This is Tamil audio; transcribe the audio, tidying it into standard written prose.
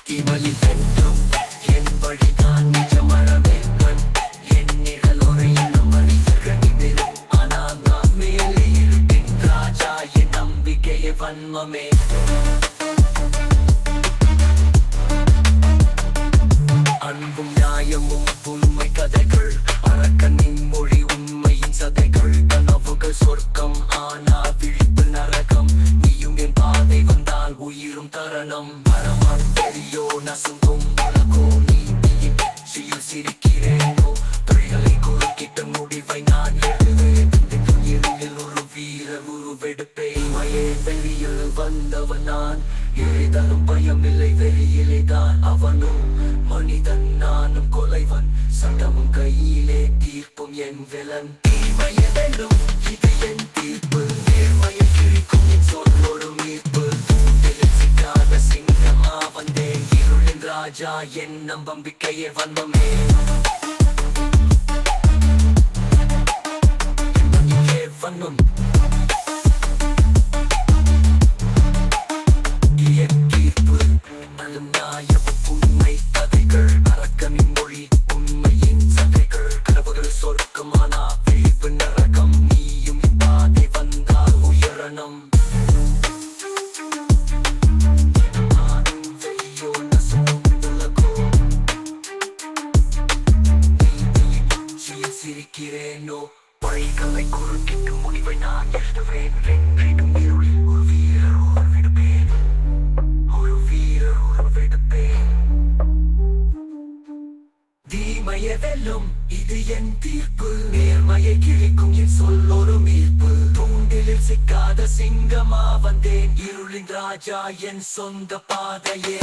இவளில் வென்றும் என் வழிதான் நிஜமரவேற்பன் என் நிழல் ஒரு இன்னும் மனிதர்களிதிரும் ஆனால் நான் மேலே இருப்பின் ராஜா என் நம்பிக்கையை வன்மமே அன்பும் நியாயமும் உண்மை கதைகள் அரக்கனின் மொழி உண்மையின் சதைகள் கனவுகள் சொர்க்கம் ஆனா விழிப்பு நரகம் நீயும் என் பாதை வந்தால் உயிரும் தருணம் மரமான் பெரியோ நசுங்கும் உலகோ நீதியின் சியில் சிரிக்கிறேனோ தொழில்களை குறுக்கிட்ட முடிவை நான் எழுதுவேன் துயிரில் ஒரு வீரர் உருவெடுப்பேன் மயே வெளியில் வந்தவன் நான் எழுதலும் பயமில்லை வெளியிலே தான் அவனும் மனிதன் நானும் கொலைவன் சட்டமும் கையிலே தீர்ப்பும் என் விலன் தீமையை வெல்லும் இது என் தீர்ப்பு நேர்மையை கிழிக்கும் என் சொல் ஒரு மீட்பு தூண்டிலில் சிக்காத சிங்கமா வந்தேன் இருளின் ராஜா என் நம்பிக்கையே வன்மமே வன்மம் சிரிக்கிறேனோ வழிகளை குறுக்கிட்டு முடிவை நான் எழுதுவேன் வென்றிடும் இருளில் ஒரு வீரர் உருவெடுப்பேன் ஒரு வீரர் உருவெடுப்பேன் தீமையை வெல்லும் இது என் தீர்ப்பு நேர்மையை கிழிக்கும் என் சொல் ஒரு மீட்பு தூண்டிலில் சிக்காத சிங்கமா வந்தேன் இருளின் ராஜா என் சொந்த பாதையே